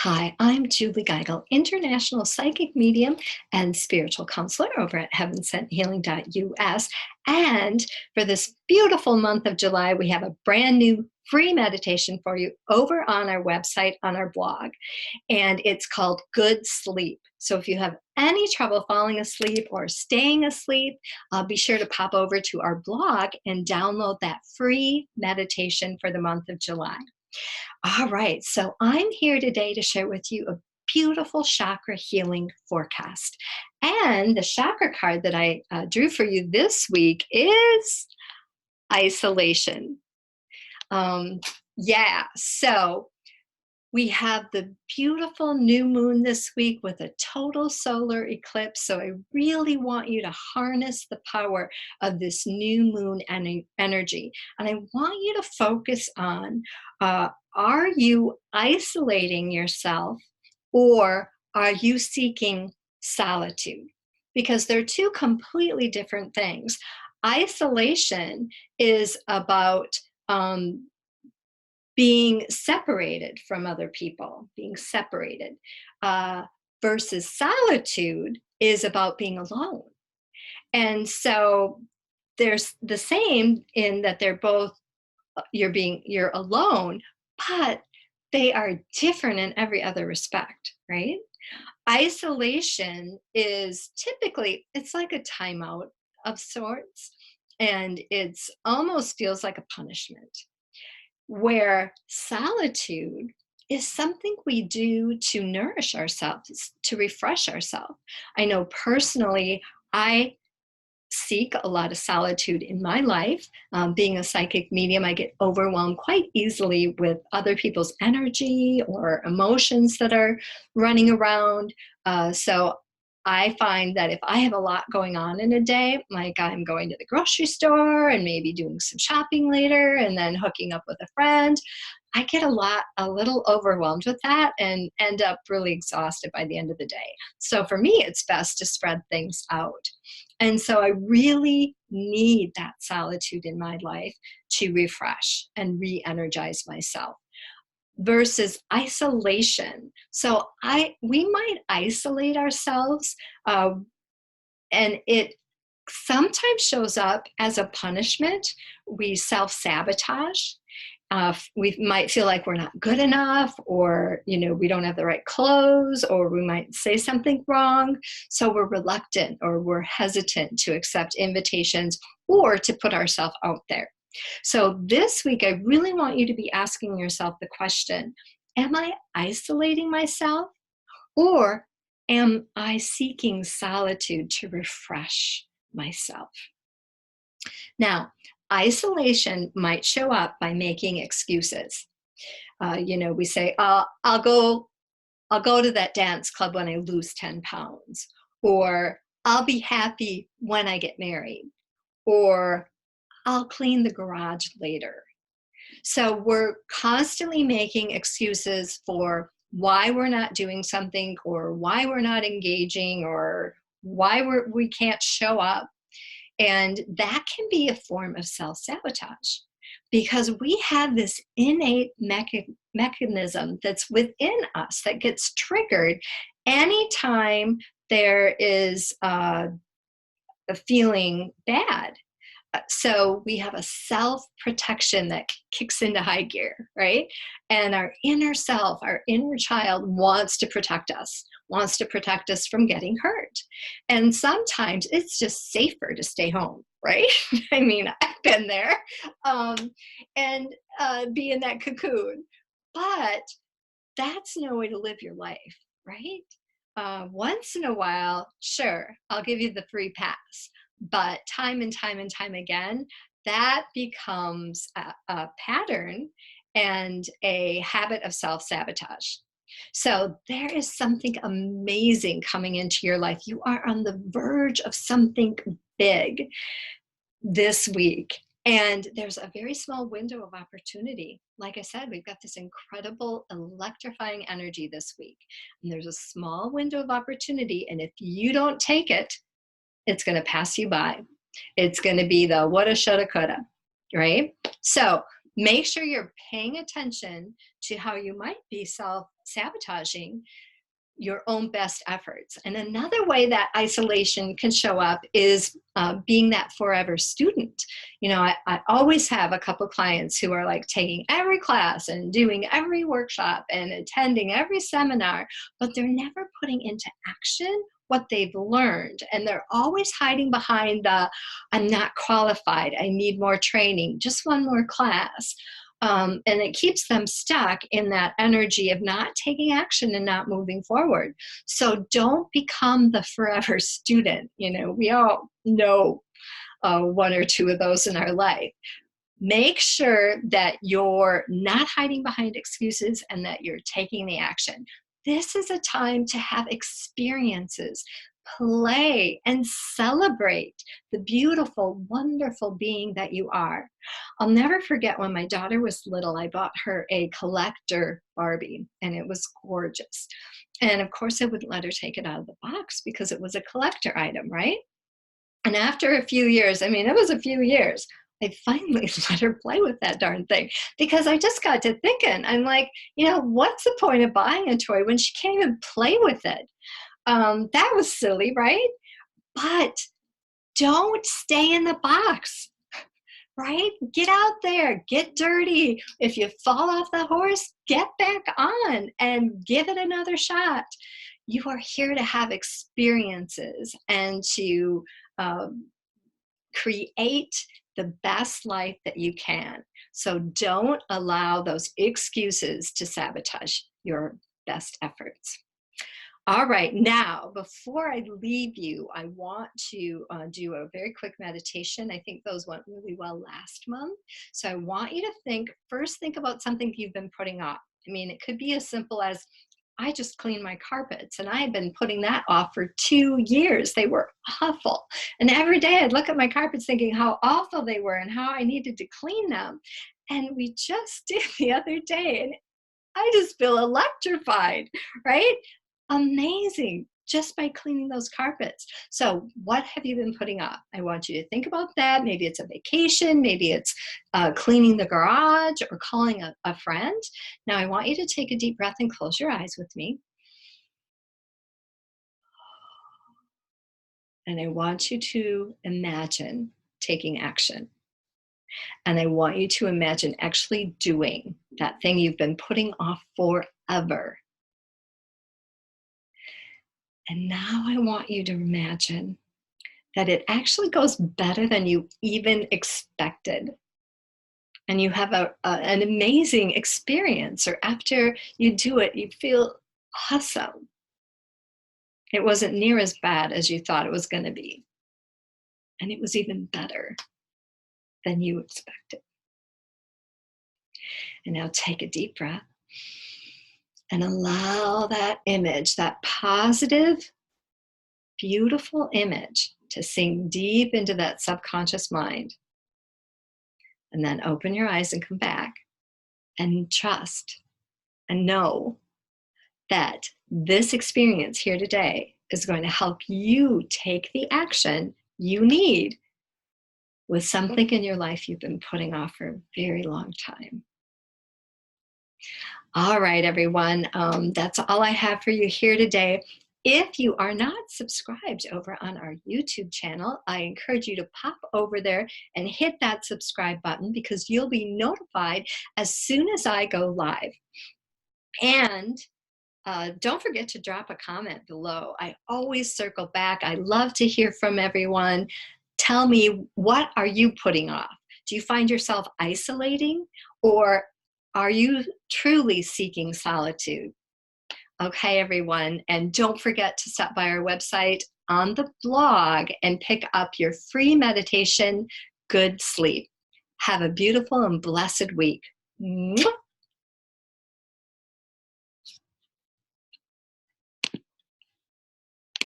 Hi, I'm Julie Geigle, international psychic medium and spiritual counselor over at heavensenthealing.us. And for this beautiful month of July, we have a brand new free meditation for you over on our website, on our blog. And it's called Good Sleep. So if you have any trouble falling asleep or staying asleep, be sure to pop over to our blog and download that free meditation for the month of July. All right, so I'm here today to share with you a beautiful chakra healing forecast. And the chakra card that I drew for you this week is isolation. Um, so we have the beautiful new moon this week with a total solar eclipse. So I really want you to harness the power of this new moon energy. And I want you to focus on, are you isolating yourself or are you seeking solitude? Because they're two completely different things. Isolation is about being separated from other people, being separated, versus solitude is about being alone. And so there's the same in that they're both, you're alone, but they are different in every other respect, right? Isolation is typically, it's like a timeout of sorts, and it's almost feels like a punishment, where solitude is something we do to nourish ourselves, to refresh ourselves. I know personally, I seek a lot of solitude in my life. Being a psychic medium, I get overwhelmed quite easily with other people's energy or emotions that are running around. So I find that if I have a lot going on in a day, like I'm going to the grocery store and maybe doing some shopping later and then hooking up with a friend, I get a little overwhelmed with that and end up really exhausted by the end of the day. So for me, it's best to spread things out. And so I really need that solitude in my life to refresh and re-energize myself versus isolation. So we might isolate ourselves, and it sometimes shows up as a punishment. We self-sabotage. We might feel like we're not good enough, or we don't have the right clothes, or we might say something wrong. So we're reluctant or we're hesitant to accept invitations or to put ourselves out there. So this week, I really want you to be asking yourself the question, am I isolating myself, or am I seeking solitude to refresh myself? Now, isolation might show up by making excuses. We say, I'll go to that dance club when I lose 10 pounds, or I'll be happy when I get married, or I'll clean the garage later. So we're constantly making excuses for why we're not doing something, or why we're not engaging, or why we can't show up. And that can be a form of self-sabotage, because we have this innate mechanism that's within us that gets triggered anytime there is a feeling bad. So we have a self-protection that kicks into high gear, right? And our inner self, our inner child wants to protect us from getting hurt. And sometimes it's just safer to stay home, right? I mean, I've been there, and be in that cocoon. But that's no way to live your life, right? Once in a while, sure, I'll give you the free pass. But time and time and time again, that becomes a pattern and a habit of self-sabotage. So there is something amazing coming into your life. You are on the verge of something big this week. And there's a very small window of opportunity. Like I said, we've got this incredible electrifying energy this week. And there's a small window of opportunity. And if you don't take it, it's going to pass you by. It's going to be the woulda, shoulda, coulda, right? So make sure you're paying attention to how you might be sabotaging your own best efforts. And another way that isolation can show up is being that forever student. You know, I always have a couple clients who are like taking every class and doing every workshop and attending every seminar, but they're never putting into action what they've learned. And they're always hiding behind the, I'm not qualified, I need more training, just one more class. And it keeps them stuck in that energy of not taking action and not moving forward. So don't become the forever student. You know, we all know one or two of those in our life. Make sure that you're not hiding behind excuses and that you're taking the action. This is a time to have experiences, play, and celebrate the beautiful, wonderful being that you are. I'll never forget when my daughter was little, I bought her a collector Barbie, and it was gorgeous. And of course, I wouldn't let her take it out of the box because it was a collector item, right? And after a few years, I mean, it was a few years, I finally let her play with that darn thing because I just got to thinking, I'm like, you know, what's the point of buying a toy when she can't even play with it? That was silly, right? But don't stay in the box, right? Get out there, get dirty. If you fall off the horse, get back on and give it another shot. You are here to have experiences and to create the best life that you can. So don't allow those excuses to sabotage your best efforts. All right, now, before I leave you, I want to do a very quick meditation. I think those went really well last month. So I want you to first think about something you've been putting off. I mean, it could be as simple as, I just cleaned my carpets, and I had been putting that off for 2 years. They were awful. And every day I'd look at my carpets thinking how awful they were and how I needed to clean them. And we just did the other day, and I just feel electrified, right? Amazing, just by cleaning those carpets. So what have you been putting off? I want you to think about that. Maybe it's a vacation, maybe it's cleaning the garage or calling a friend. Now I want you to take a deep breath and close your eyes with me. And I want you to imagine taking action. And I want you to imagine actually doing that thing you've been putting off forever. And now I want you to imagine that it actually goes better than you even expected. And you have an amazing experience, or after you do it, you feel awesome. It wasn't near as bad as you thought it was going to be. And it was even better than you expected. And now take a deep breath. And allow that image, that positive, beautiful image, to sink deep into that subconscious mind. And then open your eyes and come back and trust and know that this experience here today is going to help you take the action you need with something in your life you've been putting off for a very long time. All right, everyone, that's all I have for you here today. If you are not subscribed over on our YouTube channel, I encourage you to pop over there and hit that subscribe button because you'll be notified as soon as I go live. And don't forget to drop a comment below. I always circle back. I love to hear from everyone. Tell me, what are you putting off? Do you find yourself isolating, or are you truly seeking solitude? Okay, everyone, and don't forget to stop by our website on the blog and pick up your free meditation, Good Sleep. Have a beautiful and blessed week. Mwah!